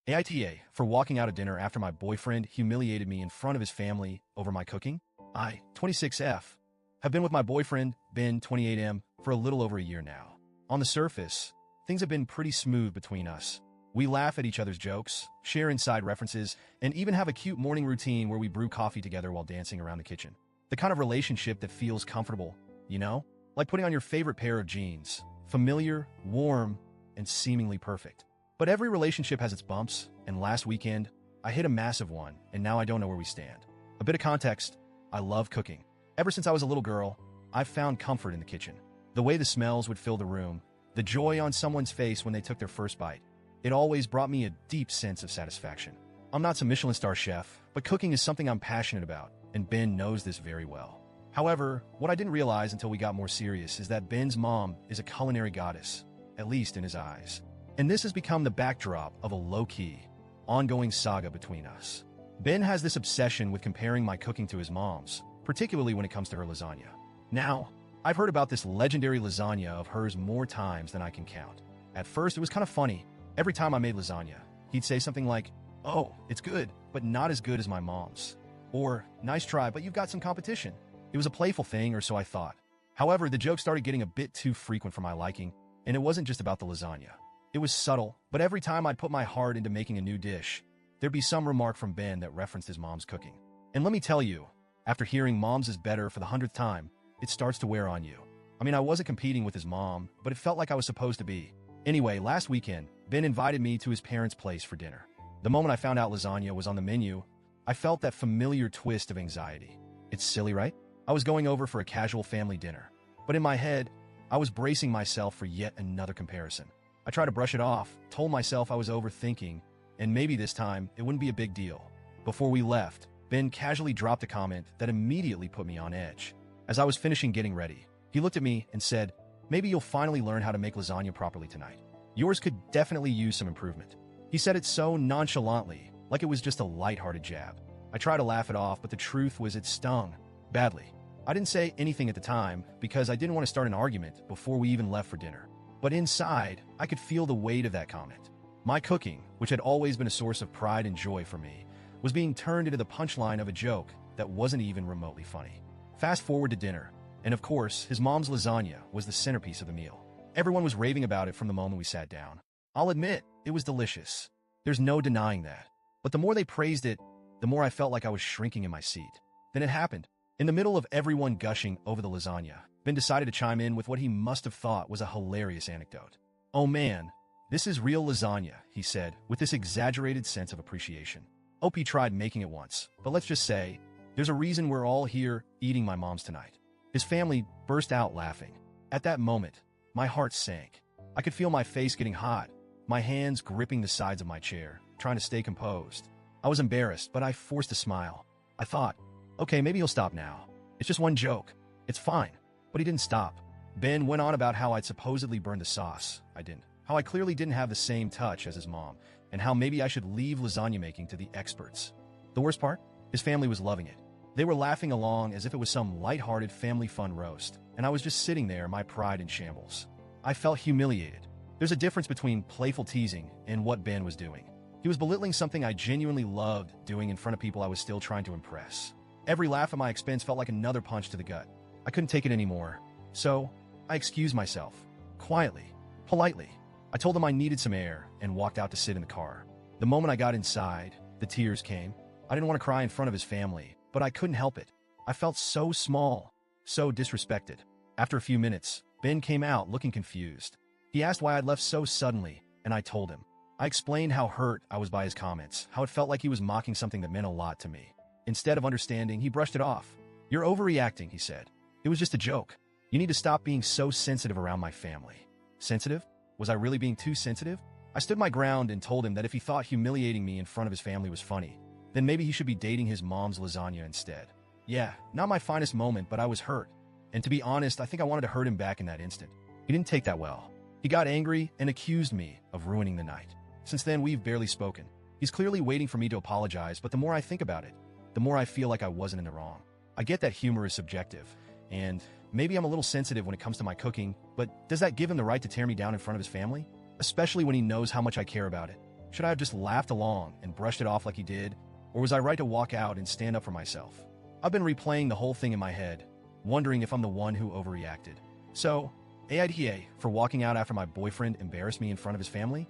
AITA for walking out of dinner after my boyfriend humiliated me in front of his family over my cooking. I, 26F, have been with my boyfriend, Ben, 28M, for a little over a year now. On the surface, things have been pretty smooth between us. We laugh at each other's jokes, share inside references, and even have a cute morning routine where we brew coffee together while dancing around the kitchen. The kind of relationship that feels comfortable, you know? Like putting on your favorite pair of jeans. Familiar, warm, and seemingly perfect. But every relationship has its bumps, and last weekend, I hit a massive one, and now I don't know where we stand. A bit of context, I love cooking. Ever since I was a little girl, I've found comfort in the kitchen. The way the smells would fill the room, the joy on someone's face when they took their first bite. It always brought me a deep sense of satisfaction. I'm not some Michelin star chef, but cooking is something I'm passionate about, and Ben knows this very well. However, what I didn't realize until we got more serious is that Ben's mom is a culinary goddess, at least in his eyes. And this has become the backdrop of a low-key, ongoing saga between us. Ben has this obsession with comparing my cooking to his mom's, particularly when it comes to her lasagna. Now, I've heard about this legendary lasagna of hers more times than I can count. At first, it was kind of funny. Every time I made lasagna, he'd say something like, "Oh, it's good, but not as good as my mom's." Or, "Nice try, but you've got some competition." It was a playful thing, or so I thought. However, the joke started getting a bit too frequent for my liking, and it wasn't just about the lasagna. It was subtle, but every time I'd put my heart into making a new dish, there'd be some remark from Ben that referenced his mom's cooking. And let me tell you, after hearing mom's is better for the 100th time, it starts to wear on you. I mean, I wasn't competing with his mom, but it felt like I was supposed to be. Anyway, last weekend, Ben invited me to his parents' place for dinner. The moment I found out lasagna was on the menu, I felt that familiar twist of anxiety. It's silly, right? I was going over for a casual family dinner, but in my head, I was bracing myself for yet another comparison. I tried to brush it off, told myself I was overthinking, and maybe this time it wouldn't be a big deal. Before we left, Ben casually dropped a comment that immediately put me on edge. As I was finishing getting ready, he looked at me and said, "Maybe you'll finally learn how to make lasagna properly tonight. Yours could definitely use some improvement." He said it so nonchalantly, like it was just a lighthearted jab. I tried to laugh it off, but the truth was it stung badly. I didn't say anything at the time because I didn't want to start an argument before we even left for dinner. But inside, I could feel the weight of that comment. My cooking, which had always been a source of pride and joy for me, was being turned into the punchline of a joke that wasn't even remotely funny. Fast forward to dinner, and of course, his mom's lasagna was the centerpiece of the meal. Everyone was raving about it from the moment we sat down. I'll admit, it was delicious. There's no denying that. But the more they praised it, the more I felt like I was shrinking in my seat. Then it happened. In the middle of everyone gushing over the lasagna, Ben decided to chime in with what he must have thought was a hilarious anecdote. "Oh man, this is real lasagna," he said, with this exaggerated sense of appreciation. OP tried making it once, but let's just say, there's a reason we're all here eating my mom's tonight. His family burst out laughing. At that moment, my heart sank. I could feel my face getting hot, my hands gripping the sides of my chair, trying to stay composed. I was embarrassed, but I forced a smile. I thought, okay, maybe he'll stop now. It's just one joke. It's fine. But he didn't stop. Ben went on about how I'd supposedly burned the sauce. I didn't. How I clearly didn't have the same touch as his mom, and how maybe I should leave lasagna making to the experts. The worst part? His family was loving it. They were laughing along as if it was some lighthearted family fun roast, and I was just sitting there, my pride in shambles. I felt humiliated. There's a difference between playful teasing and what Ben was doing. He was belittling something I genuinely loved doing in front of people I was still trying to impress. Every laugh at my expense felt like another punch to the gut. I couldn't take it anymore, so I excused myself, quietly, politely. I told him I needed some air and walked out to sit in the car. The moment I got inside, the tears came. I didn't want to cry in front of his family, but I couldn't help it. I felt so small, so disrespected. After a few minutes, Ben came out looking confused. He asked why I'd left so suddenly, and I told him. I explained how hurt I was by his comments, how it felt like he was mocking something that meant a lot to me. Instead of understanding, he brushed it off. "You're overreacting," he said. "It was just a joke. You need to stop being so sensitive around my family." Sensitive? Was I really being too sensitive? I stood my ground and told him that if he thought humiliating me in front of his family was funny, then maybe he should be dating his mom's lasagna instead. Yeah, not my finest moment, but I was hurt. And to be honest, I think I wanted to hurt him back in that instant. He didn't take that well. He got angry and accused me of ruining the night. Since then, we've barely spoken. He's clearly waiting for me to apologize, but the more I think about it, the more I feel like I wasn't in the wrong. I get that humor is subjective, and maybe I'm a little sensitive when it comes to my cooking, but does that give him the right to tear me down in front of his family? Especially when he knows how much I care about it. Should I have just laughed along and brushed it off like he did, or was I right to walk out and stand up for myself? I've been replaying the whole thing in my head, wondering if I'm the one who overreacted. So, AITA for walking out after my boyfriend embarrassed me in front of his family?